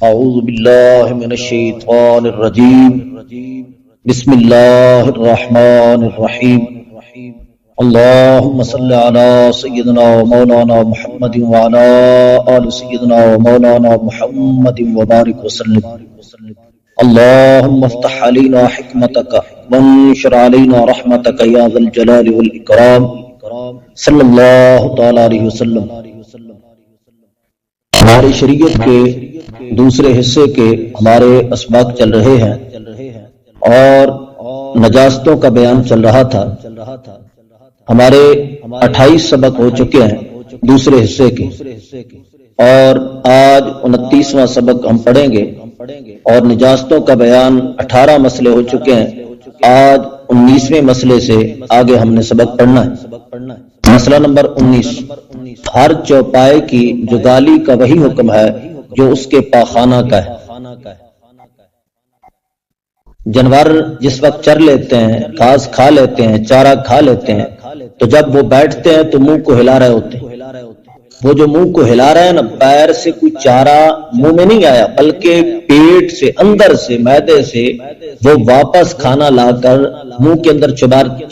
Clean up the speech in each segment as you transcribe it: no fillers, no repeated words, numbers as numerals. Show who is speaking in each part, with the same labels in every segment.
Speaker 1: اعوذ باللہ من الشیطان الرجیم بسم اللہ الرحمن الرحیم اللہم صل علی سیدنا و مولانا محمد وعلی آل سیدنا و مولانا محمد وبارک وسلم اللہم افتح علینا حکمتک وانشر علینا رحمتک یا ذا الجلال والاکرام صلی اللہ تعالی علیہ وسلم۔ ہماری شریعت کے دوسرے حصے کے ہمارے اسباق چل رہے ہیں اور نجاستوں کا بیان چل رہا تھا۔ ہمارے 28 سبق ہو چکے ہیں دوسرے حصے کے، اور آج 29واں سبق ہم پڑھیں گے، اور نجاستوں کا بیان 18 مسئلے ہو چکے ہیں۔ آج 19ویں مسئلے سے آگے ہم نے سبق پڑھنا ہے۔ مسئلہ نمبر 19، ہر چوپائے کی جدالی کا وہی حکم ہے جو اس کے پاخانہ کا ہے۔ جانور جس وقت چر لیتے ہیں، گھاس کھا لیتے ہیں، چارہ کھا لیتے ہیں، تو جب وہ بیٹھتے ہیں تو منہ کو ہلا رہے ہوتے ہیں۔ وہ جو منہ کو ہلا رہے ہیں نا، پیر سے کوئی چارہ منہ میں نہیں آیا، بلکہ پیٹ سے، اندر سے، معدے سے وہ واپس کھانا لا کر منہ کے اندر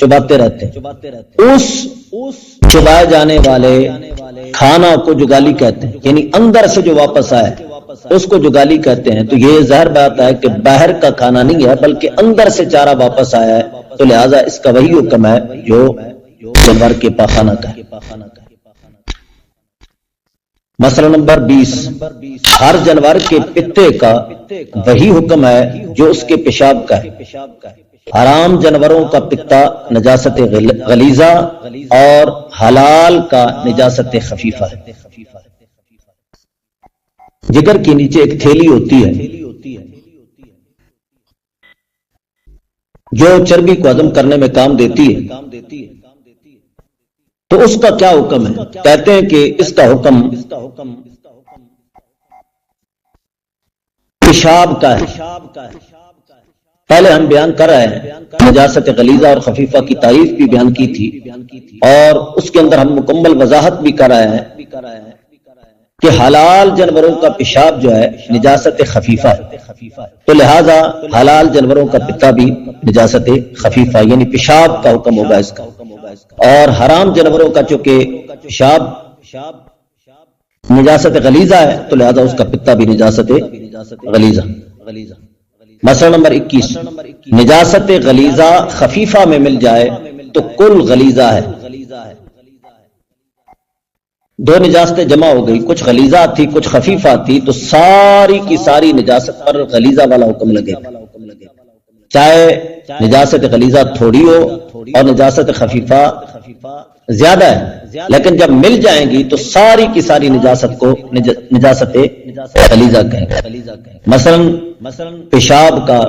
Speaker 1: چباتے رہتے ہیں۔ اس چبائے جانے والے کھانا کو جگالی کہتے ہیں، یعنی اندر سے جو واپس آئے اس کو جگالی کہتے ہیں۔ تو یہ ظاہر بات ہے کہ باہر کا کھانا نہیں ہے بلکہ اندر سے چارہ واپس آیا ہے، تو لہٰذا اس کا وہی حکم ہے جو جانور کے پاخانہ کا ہے۔ مسئلہ نمبر 20، ہر جانور کے پتے کا وہی حکم ہے جو اس کے پیشاب کا ہے۔ حرام جانوروں کا پتا نجاست غلیظہ اور حلال کا نجاست خفیفہ ہے۔ جگر کے نیچے ایک تھیلی ہوتی ہے جو چربی کو ہضم کرنے میں کام دیتی ہے، تو اس کا کیا حکم ہے؟ کہتے ہیں کہ اس کا حکم پیشاب کا ہے۔ پہلے ہم بیان کر رہے ہیں، نجاست غلیظہ اور خفیفہ کی تعریف بھی بیان کی تھی، اور اس کے اندر ہم مکمل وضاحت بھی کر رہے ہیں کہ حلال جانوروں کا پیشاب جو ہے نجاست خفیفہ ہے، تو لہذا حلال جانوروں کا پتا بھی نجاست خفیفہ یعنی پیشاب کا حکم ہوگا اس کا، اور حرام جانوروں کا چونکہ پیشاب نجاست غلیظہ ہے تو لہذا اس کا پتا بھی نجاست غلیظہ۔ مسئلہ نمبر 21، نجاست غلیظہ خفیفہ میں مل جائے تو کل غلیظہ ہے۔ دو نجاستیں جمع ہو گئی، کچھ غلیظہ تھی کچھ خفیفہ تھی، تو ساری کی ساری نجاست پر غلیظہ والا حکم لگے، چاہے نجاست غلیظہ تھوڑی ہو اور نجاست خفیفہ زیادہ ہے، لیکن جب مل جائیں گی تو ساری کی ساری نجاست کو نجاست غلیظہ کہیں گے۔ مثلا پیشاب کا،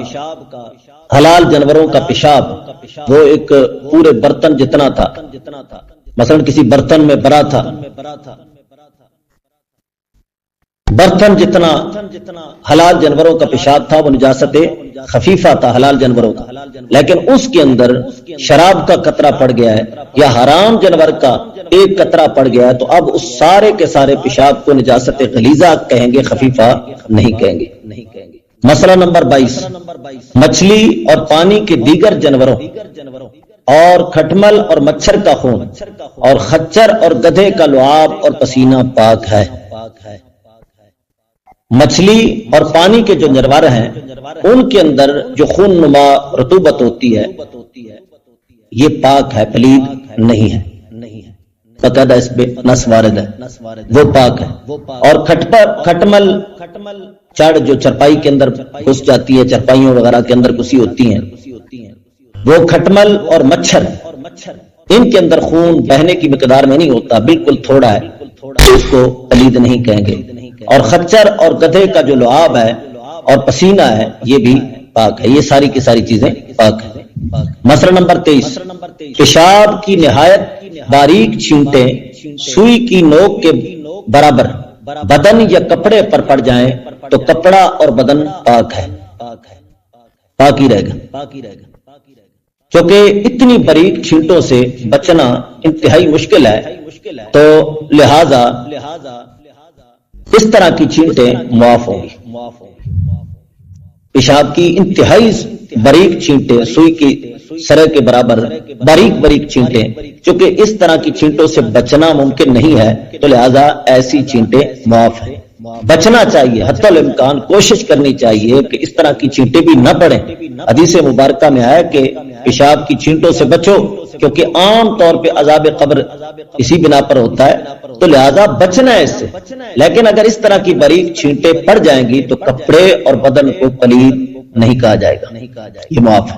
Speaker 1: حلال جانوروں کا پیشاب وہ ایک پورے برتن جتنا تھا، مثلا کسی برتن میں بھرا تھا، برتن جتنا حلال جانوروں کا پیشاب تھا وہ نجاست خفیفہ تھا حلال جانوروں کا، لیکن اس کے اندر شراب کا قطرہ پڑ گیا ہے یا حرام جانور کا ایک قطرہ پڑ گیا ہے، تو اب اس سارے کے سارے پیشاب کو نجاست غلیظہ کہیں گے، خفیفہ نہیں کہیں گے۔ مسئلہ نمبر 22، مچھلی اور پانی کے دیگر جانوروں اور کھٹمل اور مچھر کا خون اور خچر اور گدھے کا لعاب اور پسینہ پاک ہے۔ مچھلی اور پانی کے جو جانور ہیں ان کے اندر جو خون نما رطوبت ہوتی ہے یہ پاک ہے، پلید نہیں ہے، باقاعدہ اس پہ نص وارد ہے، وہ پاک ہے۔ اور کھٹمل چڑ جو چرپائی کے اندر گھس جاتی ہے، چرپائیوں وغیرہ کے اندر گھسی ہوتی ہیں، وہ کھٹمل اور مچھر، ان کے اندر خون بہنے کی مقدار میں نہیں ہوتا، بالکل تھوڑا ہے، تو اس کو پلید نہیں کہیں گے۔ اور خچر اور گدھے کا جو لعاب ہے اور پسینہ ہے یہ بھی پاک ہے، یہ ساری کی ساری چیزیں پاک ہیں۔ مسئلہ نمبر 23، پیشاب کی نہایت باریک چھینٹیں سوئی کی نوک کے برابر بدن یا کپڑے پر پڑ جائیں تو کپڑا اور بدن پاک ہے، پاک ہی رہے گا، کیونکہ اتنی باریک چھینٹوں سے بچنا انتہائی مشکل ہے، تو لہذا اس طرح کی چینٹیں معاف ہوں گی. پیشاب کی انتہائی باریک چینٹیں، سوئی کی سرے کے برابر باریک چینٹیں، چونکہ اس طرح کی چینٹوں سے بچنا ممکن نہیں ہے تو لہذا ایسی چینٹیں معاف ہیں. بچنا چاہیے، حتی الامکان کوشش کرنی چاہیے کہ اس طرح کی چینٹیں بھی نہ پڑیں. حدیث مبارکہ میں آیا کہ پیشاب کی چینٹوں سے بچو، کیونکہ عام طور پہ عذاب قبر اسی بنا پر ہوتا ہے، تو لہذا بچنا ہے اس سے. لیکن اگر اس طرح کی باریک چینٹیں پڑ جائیں گی تو کپڑے اور بدن کو پلید نہیں کہا جائے گا، یہ معاف ہے.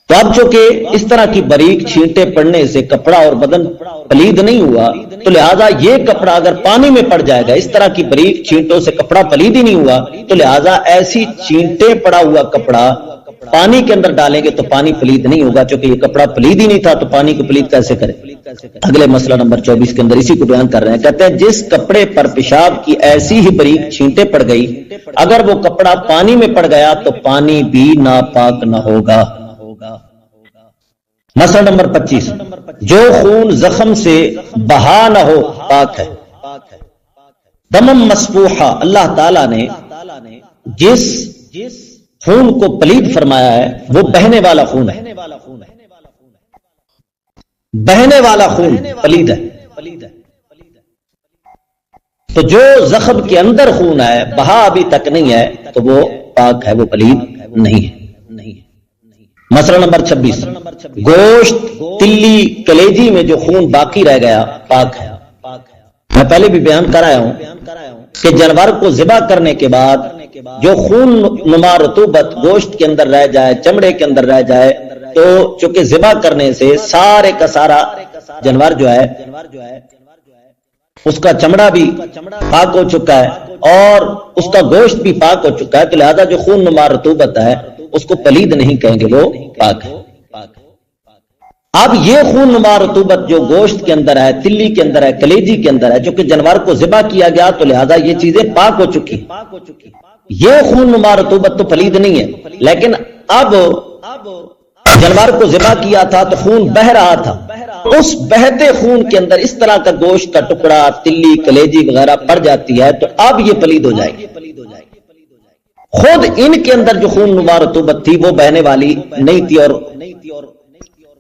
Speaker 1: تو اب چونکہ اس طرح کی باریک چھینٹیں پڑنے سے کپڑا اور بدن پلید نہیں ہوا، تو لہذا یہ کپڑا اگر پانی میں پڑ جائے گا، اس طرح کی باریک چھینٹوں سے کپڑا پلید ہی نہیں ہوا، تو لہذا ایسی چھینٹیں پڑا ہوا کپڑا پانی کے اندر ڈالیں گے تو پانی پلید نہیں ہوگا، چونکہ یہ کپڑا پلید ہی نہیں تھا تو پانی کو پلید کیسے کرے. اگلے مسئلہ نمبر 24 کے اندر اسی کو بیان کر رہے ہیں. کہتے ہیں جس کپڑے پر پیشاب کی ایسی ہی باریک چھینٹیں پڑ گئی، اگر وہ کپڑا پانی میں پڑ گیا تو پانی بھی ناپاک نہ ہوگا. مسئلہ نمبر 25، جو خون زخم سے بہا نہ ہو پاک ہے. دمم مسفوحہ، اللہ تعالیٰ نے جس خون کو پلید فرمایا ہے وہ بہنے والا خون ہے. بہنے والا خون پلید ہے. تو جو زخم کے اندر خون ہے، بہا ابھی تک نہیں ہے، تو وہ پاک ہے، وہ پلید نہیں ہے. مسئلہ نمبر 26، گوشت، تلی، کلیجی میں جو خون باقی رہ گیا پاک ہے. میں پہلے بھی بیان کرایا ہوں کہ جانور کو ذبح کرنے کے بعد جو خون نما رطوبت گوشت کے اندر رہ جائے، چمڑے کے اندر رہ جائے، تو چونکہ ذبح کرنے سے سارے کا سارا جانور جو ہے اس کا چمڑا بھی پاک ہو چکا ہے اور اس کا گوشت بھی پاک ہو چکا ہے، تو لہذا جو خون نما رطوبت ہے اس کو پلید نہیں کہیں گے، وہ پاک ہے. اب یہ خون نما رطوبت جو گوشت کے اندر ہے، تلی کے اندر ہے، کلیجی کے اندر ہے، جو کہ جانور کو ذبح کیا گیا تو لہذا یہ چیزیں پاک ہو چکی. یہ خون نما رطوبت تو پلید نہیں ہے، لیکن اب جانور کو ذبح کیا تھا تو خون بہ رہا تھا، اس بہتے خون کے اندر اس طرح کا گوشت کا ٹکڑا، تلی، کلیجی وغیرہ پڑ جاتی ہے تو اب یہ پلید ہو جائے گی. خود ان کے اندر جو خون نما رطوبت تھی وہ بہنے والی نہیں تھی اور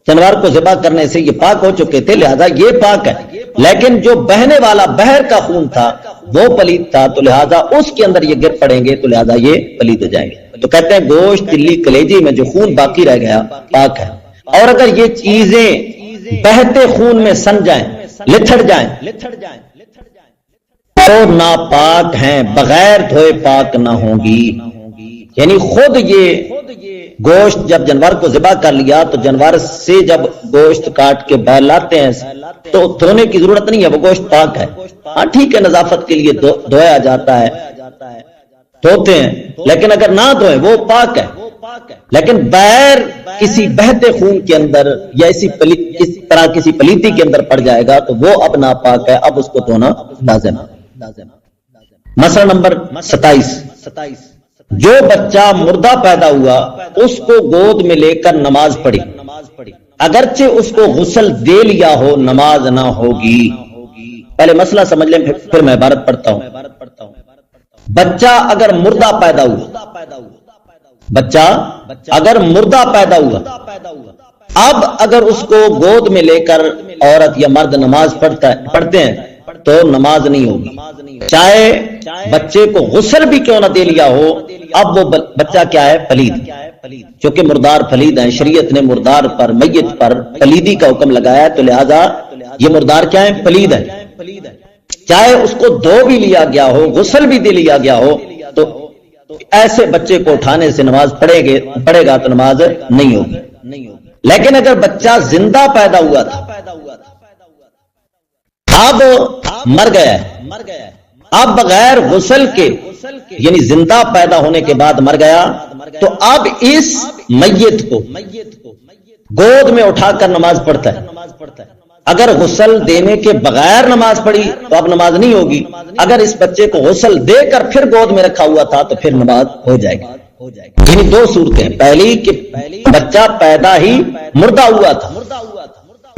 Speaker 1: جانور کو ذبح کرنے سے یہ پاک ہو چکے تھے، لہذا یہ پاک ہے. لیکن جو بہنے والا بہر کا خون تھا وہ پلید تھا، تو لہذا اس کے اندر یہ گر پڑیں گے تو لہذا یہ پلید ہو جائیں گے. تو کہتے ہیں گوشت، تلی، کلیجی میں جو خون باقی رہ گیا پاک ہے. اور اگر یہ چیزیں بہتے خون میں سن جائیں، لتھڑ جائیں تو ناپاک ہیں، بغیر دھوئے پاک نہ ہوں گی. یعنی خود یہ گوشت جب جانور کو ذبح کر لیا تو جانور سے جب گوشت کاٹ کے بہل لاتے ہیں تو دھونے کی ضرورت نہیں ہے، وہ گوشت پاک ہے. ہاں ٹھیک ہے، نظافت کے لیے دھویا جاتا ہے، دھوتے ہیں، لیکن اگر نہ دھوئیں وہ پاک ہے. لیکن بغیر کسی بہتے خون کے اندر یا اس طرح کسی پلیتی کے اندر پڑ جائے گا تو وہ اب ناپاک ہے، اب اس کو دھونا لازم ہے. مسئلہ نمبر 27، جو بچہ مردہ پیدا ہوا اس کو گود میں لے کر نماز پڑھی، اگرچہ اس کو غسل دے لیا ہو نماز نہ ہوگی. پہلے مسئلہ سمجھ لیں پھر میں عبارت پڑھتا ہوں. بچہ اگر مردہ پیدا ہوا، بچہ اگر مردہ پیدا ہوا، اب اگر اس کو گود میں لے کر عورت یا مرد نماز پڑھتے ہیں تو نماز نہیں ہوگی، چاہے بچے کو غسل بھی کیوں نہ دے لیا ہو. اب وہ بچہ کیا ہے؟ پلید. چونکہ مردار پلید ہیں، شریعت نے مردار پر، میت پر پلیدی کا حکم لگایا ہے، تو لہذا یہ مردار کیا ہے؟ پلید ہے. چاہے اس کو دھو بھی لیا گیا ہو، غسل بھی دے لیا گیا ہو، تو ایسے بچے کو اٹھانے سے نماز پڑھے گا تو نماز نہیں ہوگی. لیکن اگر بچہ زندہ پیدا ہوا تھا، اب مر گیا ہے، اب بغیر غسل کے یعنی زندہ پیدا ہونے کے بعد مر گیا، تو اب اس میت کو گود میں اٹھا کر نماز پڑھتا ہے. اگر غسل دینے کے بغیر نماز پڑھی تو اب نماز نہیں ہوگی. اگر اس بچے کو غسل دے کر پھر گود میں رکھا ہوا تھا تو پھر نماز ہو جائے گی. یعنی دو صورتیں، پہلی کہ بچہ پیدا ہی مردہ ہوا تھا،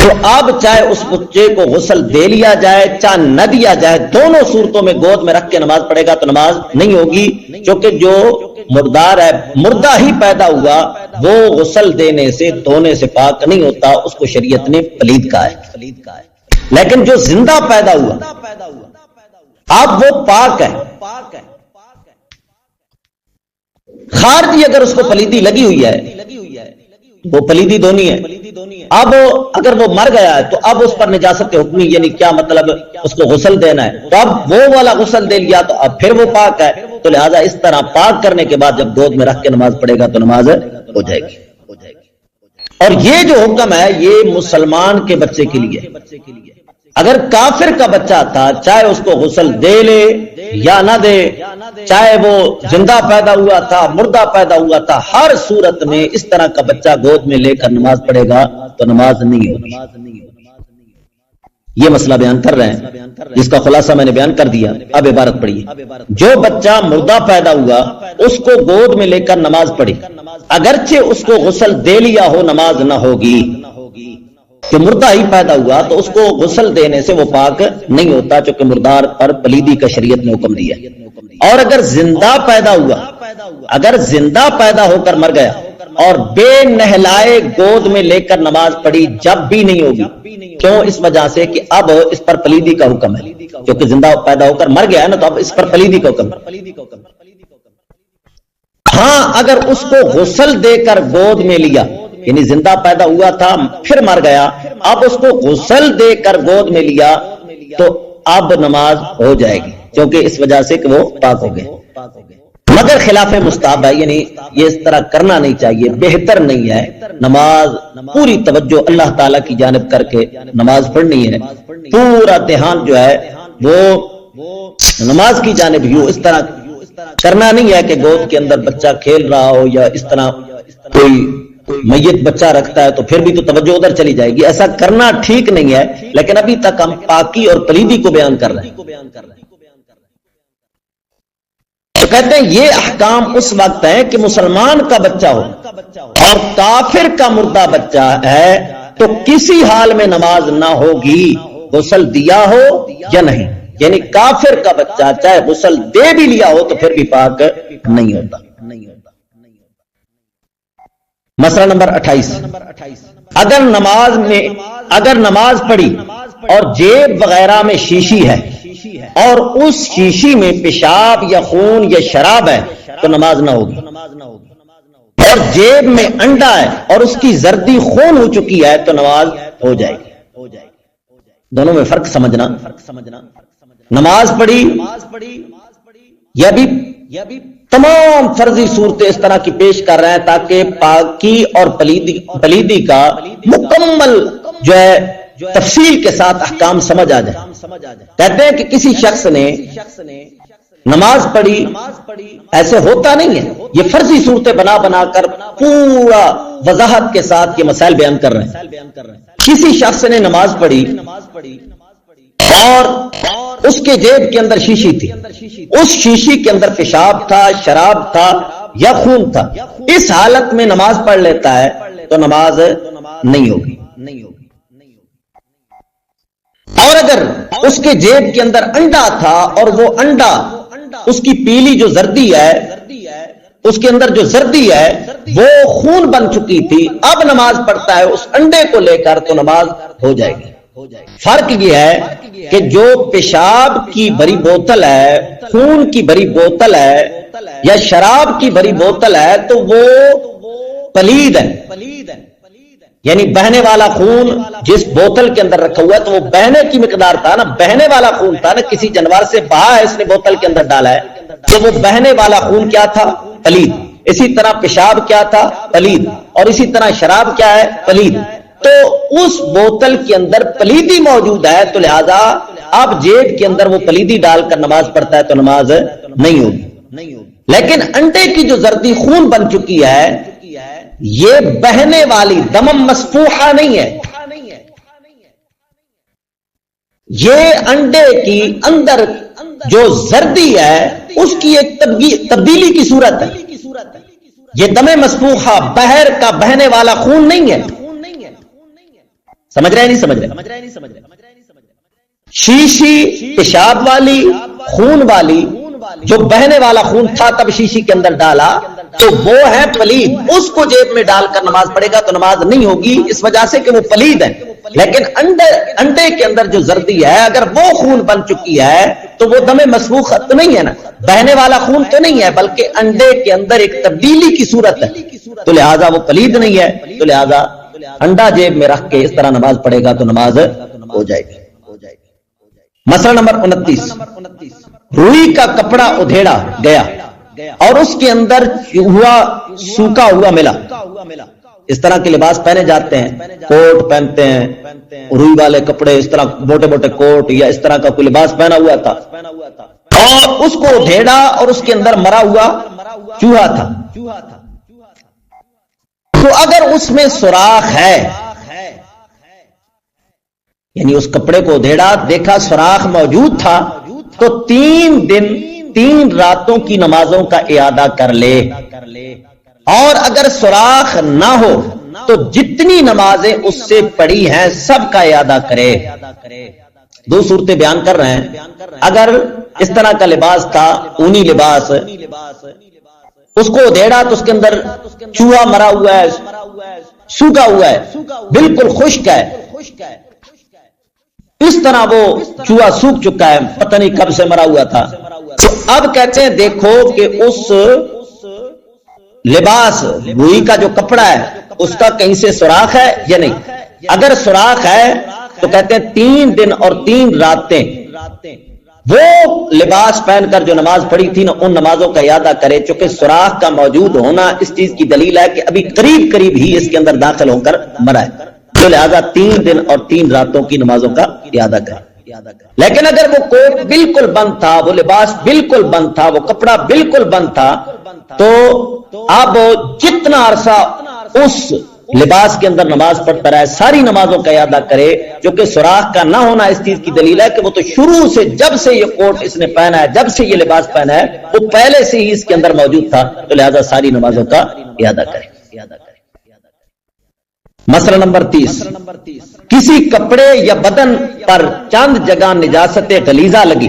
Speaker 1: تو اب چاہے اس بچے کو غسل دے لیا جائے چاہے نہ دیا جائے، دونوں صورتوں میں گود میں رکھ کے نماز پڑھے گا تو نماز نہیں ہوگی، کیونکہ جو مردار ہے، مردہ ہی پیدا ہوا، وہ غسل دینے سے دھونے سے پاک نہیں ہوتا، اس کو شریعت نے پلید کہا ہے۔ لیکن جو زندہ پیدا ہوا اب وہ پاک ہے۔ خارجی اگر اس کو پلیدی لگی ہوئی ہے وہ پلیدی دھونی ہے، اب اگر وہ مر گیا ہے تو اب اس پر نجاست حکمی، یعنی کیا مطلب، اس کو غسل دینا ہے، تو اب وہ والا غسل دے لیا تو اب پھر وہ پاک ہے، تو لہذا اس طرح پاک کرنے کے بعد جب گود میں رکھ کے نماز پڑھے گا تو نماز ہو جائے گی۔ اور یہ جو حکم ہے یہ مسلمان کے بچے کے لیے، اگر کافر کا بچہ تھا چاہے اس کو غسل دے لے یا نہ دے، چاہے وہ زندہ پیدا ہوا تھا مردہ پیدا ہوا تھا، ہر صورت میں اس طرح کا بچہ گود میں لے کر نماز پڑھے گا تو نماز نہیں ہوگی۔ یہ مسئلہ بیان کر رہے ہیں جس کا خلاصہ میں نے بیان کر دیا، اب عبارت پڑھیے۔ جو بچہ مردہ پیدا ہوا اس کو گود میں لے کر نماز پڑھی، اگرچہ اس کو غسل دے لیا ہو نماز نہ ہوگی، کہ مردہ ہی پیدا ہوا تو اس کو غسل دینے سے وہ پاک نہیں ہوتا، چونکہ مردار پر پلیدی کا شریعت نے حکم دیا۔ اور اگر زندہ پیدا ہوا، اگر زندہ پیدا ہو کر مر گیا اور بے نہلائے گود میں لے کر نماز پڑھی جب بھی نہیں ہوگی، کیوں؟ اس وجہ سے کہ اب اس پر پلیدی کا حکم ہے، کیونکہ زندہ پیدا ہو کر مر گیا ہے نا، تو اب اس پر پلیدی کا حکم ہے۔ ہاں اگر اس کو غسل دے کر گود میں لیا، یعنی زندہ پیدا ہوا تھا پھر مر گیا، اب اس کو غسل دے کر گود میں لیا تو اب نماز ہو جائے گی، کیونکہ اس وجہ سے کہ وہ پاک ہو گئے۔ مگر خلاف مستحب ہے، یعنی یہ اس طرح کرنا نہیں چاہیے، بہتر نہیں ہے۔ نماز پوری توجہ اللہ تعالی کی جانب کر کے نماز پڑھنی ہے، پورا دھیان جو ہے وہ نماز کی جانب ہی ہو، اس طرح کرنا نہیں ہے کہ گود کے اندر بچہ کھیل رہا ہو یا اس طرح کوئی میت بچہ رکھتا ہے تو پھر بھی تو توجہ ادھر چلی جائے گی، ایسا کرنا ٹھیک نہیں ہے۔ لیکن ابھی تک ہم پاکی اور پلیدی کو بیان کر رہے ہیں۔ تو کہتے ہیں یہ احکام اس وقت ہیں کہ مسلمان کا بچہ ہو اور کافر کا مردہ بچہ ہے تو کسی حال میں نماز نہ ہوگی، غسل دیا ہو یا نہیں، یعنی کافر کا بچہ چاہے غسل دے بھی لیا ہو تو پھر بھی پاک نہیں ہوتا۔ مسئلہ نمبر 28، اگر نماز پڑھی اور جیب وغیرہ میں شیشی ہے اور اس شیشی میں پیشاب یا خون یا شراب ہے تو نماز نہ ہوگی، اور جیب میں انڈا ہے اور اس کی زردی خون ہو چکی ہے تو نماز ہو جائے گی۔ دونوں میں فرق سمجھنا۔ نماز پڑھی یا بھی تمام فرضی صورتیں اس طرح کی پیش کر رہے ہیں تاکہ پاکی اور پلیدی کا مکمل جو ہے تفصیل کے ساتھ احکام سمجھ آ جائے۔ کہتے ہیں کہ کسی شخص نے نماز پڑھی، ایسے ہوتا نہیں ہے، یہ فرضی صورتیں بنا بنا کر پورا وضاحت کے ساتھ یہ مسائل بیان کر رہے ہیں۔ کسی شخص نے نماز پڑھی اور اس کے جیب کے اندر شیشی تھی، اس شیشی کے اندر پیشاب تھا، شراب تھا یا خون تھا، اس حالت میں نماز پڑھ لیتا ہے تو نماز نہیں ہوگی۔ اور اگر اس کے جیب کے اندر انڈا تھا اور وہ انڈا اس کی پیلی جو زردی ہے، اس کے اندر جو زردی ہے وہ خون بن چکی تھی، اب نماز پڑھتا ہے اس انڈے کو لے کر تو نماز ہو جائے گی۔ فرق یہ ہے کہ جو پیشاب کی بڑی بوتل ہے، خون کی بڑی بوتل ہے یا شراب کی بڑی بوتل ہے تو وہ پلید ہے، یعنی بہنے والا خون جس بوتل کے اندر رکھا ہوا ہے تو وہ بہنے کی مقدار تھا نا، بہنے والا خون تھا نا، کسی جانور سے بہا ہے اس نے بوتل کے اندر ڈالا ہے تو وہ بہنے والا خون کیا تھا؟ پلید۔ اسی طرح پیشاب کیا تھا؟ پلید۔ اور اسی طرح شراب کیا ہے؟ پلید۔ تو اس بوتل کے اندر پلیدی موجود ہے تو لہذا اب جیب کے اندر وہ پلیدی ڈال کر نماز پڑھتا ہے تو نماز نہیں ہوگی۔ لیکن انڈے کی جو زردی خون بن چکی ہے یہ بہنے والی دمم مسفوحہ نہیں ہے، یہ انڈے کی اندر جو زردی ہے اس کی ایک تبدیلی کی صورت ہے، یہ دم مسفوحہ بہر کا بہنے والا خون نہیں ہے۔ سمجھ رہے نہیں سمجھ رہے؟ شیشی پیشاب والی، خون والی، جو بہنے والا خون تھا تب شیشی کے اندر ڈالا تو وہ ہے پلید، اس کو جیب میں ڈال کر نماز پڑھے گا تو نماز نہیں ہوگی اس وجہ سے کہ وہ پلید ہے. لیکن انڈے کے اندر جو زردی ہے اگر وہ خون بن چکی ہے تو وہ دم مسفوخ تو نہیں ہے نا، بہنے والا خون تو نہیں ہے، بلکہ انڈے کے اندر ایک تبدیلی کی صورت ہے، تو لہذا وہ پلید نہیں ہے، تو لہذا انڈا جیب میں رکھ کے اس طرح نماز پڑھے گا تو نماز ہو جائے گی. مسئلہ نمبر 29، روئی کا کپڑا ادھیڑا گیا اور اس کے اندر سوکھا ہوا ملا. اس طرح کے لباس پہنے جاتے ہیں، کوٹ پہنتے ہیں، روئی والے کپڑے، اس طرح موٹے موٹے کوٹ یا اس طرح کا کوئی لباس پہنا ہوا تھا اور اس کو ادھیڑا اور اس کے اندر مرا ہوا چوہا تھا. تو اگر اس میں سوراخ ہے، یعنی اس کپڑے کو ادھیڑا دیکھا سوراخ موجود تھا، تو 3 دن 3 راتوں کی نمازوں کا اعادہ کر لے. اور اگر سوراخ نہ ہو تو جتنی نمازیں اس سے پڑھی ہیں سب کا اعادہ کرے. 2 صورتیں بیان کر رہے ہیں. اگر اس طرح کا لباس تھا، اونی لباس، اس کو ادھیڑا تو اس کے اندر چوہا مرا ہوا ہے، سوکھا ہوا ہے، بالکل خشک ہے، اس طرح وہ چوہا سوکھ چکا ہے، پتہ نہیں کب سے مرا ہوا تھا. تو اب کہتے ہیں دیکھو کہ اس لباس روئی کا جو کپڑا ہے اس کا کہیں سے سوراخ ہے یا نہیں. اگر سوراخ ہے تو کہتے ہیں 3 دن اور 3 راتیں وہ لباس پہن کر جو نماز پڑھی تھی نا ان نمازوں کا اعادہ کرے، چونکہ سوراخ کا موجود ہونا اس چیز کی دلیل ہے کہ ابھی قریب قریب ہی اس کے اندر داخل ہو کر مرا ہے، تو لہذا 3 دن اور 3 راتوں کی نمازوں کا اعادہ کرے. لیکن اگر وہ کوٹ بالکل بند تھا، وہ لباس بالکل بند تھا، وہ کپڑا بالکل بند تھا، تو اب جتنا عرصہ اس لباس کے اندر نماز پڑھتا رہے ساری نمازوں کا اعادہ کرے، جو کہ سوراخ کا نہ ہونا اس چیز کی دلیل ہے کہ وہ تو شروع سے جب سے یہ کوٹ اس نے پہنا ہے، جب سے یہ لباس پہنا ہے وہ پہلے سے ہی اس کے اندر موجود تھا، تو لہذا ساری نمازوں کا اعادہ کرے. مسئلہ نمبر 30، کسی کپڑے یا بدن پر چند جگہ نجاست غلیظہ لگی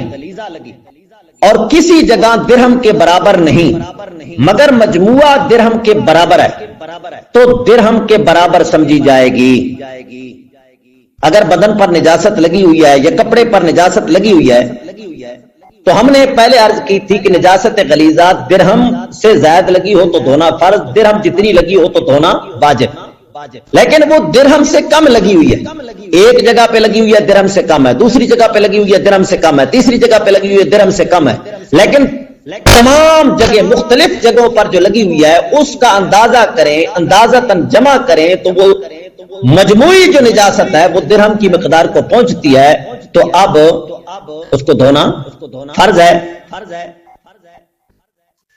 Speaker 1: اور کسی جگہ درہم کے برابر نہیں مگر مجموعہ درہم کے برابر ہے تو درہم کے برابر سمجھی جائے گی. اگر بدن پر نجاست لگی ہوئی ہے یا کپڑے پر نجاست لگی ہوئی ہے تو ہم نے پہلے عرض کی تھی کہ نجاست غلیظہ درہم سے زائد لگی ہو تو دھونا فرض، درہم جتنی لگی ہو تو دھونا واجب. لیکن وہ درہم سے کم لگی ہوئی ہے، ایک جگہ پہ لگی ہوئی ہے درہم سے کم ہے، دوسری جگہ پہ لگی ہوئی ہے درہم سے کم ہے، تیسری جگہ پہ لگی ہوئی ہے درہم سے کم ہے، لیکن تمام جگہ مختلف جگہوں پر جو لگی ہوئی ہے اس کا اندازہ کریں، اندازتاً جمع کریں تو وہ مجموعی جو نجاست ہے وہ درہم کی مقدار کو پہنچتی ہے، تو اب اس کو دھونا فرض ہے.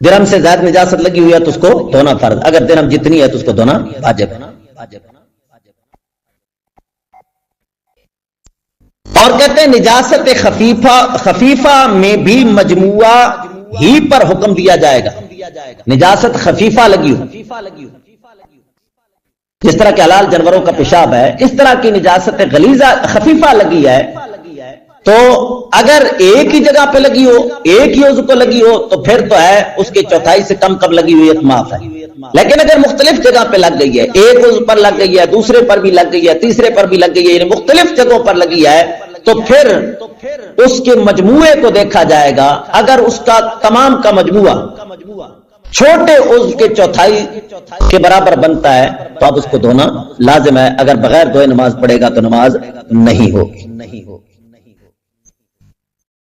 Speaker 1: درہم سے زائد نجاست لگی ہوئی ہے تو اس کو دھونا فرض، اگر درہم جتنی ہے تو اس کو دھونا واجب. اور کہتے ہیں نجاست خفیفہ میں بھی مجموعہ ہی پر حکم دیا جائے گا. نجاست خفیفہ لگی ہو، جس طرح کے حلال جانوروں کا پیشاب ہے اس طرح کی نجاست غلیظہ خفیفہ لگی ہے، تو اگر ایک ہی جگہ پہ لگی ہو، ایک ہی عضو کو لگی ہو تو پھر تو ہے اس کے چوتھائی سے کم کم لگی ہوئی ہے تو معاف ہے. لیکن اگر مختلف جگہ پہ لگ گئی ہے، ایک عضو پر لگ گئی ہے، دوسرے پر بھی لگ گئی ہے، تیسرے پر بھی لگ گئی ہے، یعنی مختلف جگہوں پر لگی ہے، تو پھر اس کے مجموعے کو دیکھا جائے گا. اگر اس کا تمام کا مجموعہ چھوٹے عضو کے چوتھائی کے برابر بنتا ہے تو اب اس کو دھونا لازم ہے، اگر بغیر دھوئے نماز پڑھے گا تو نماز نہیں ہوگی.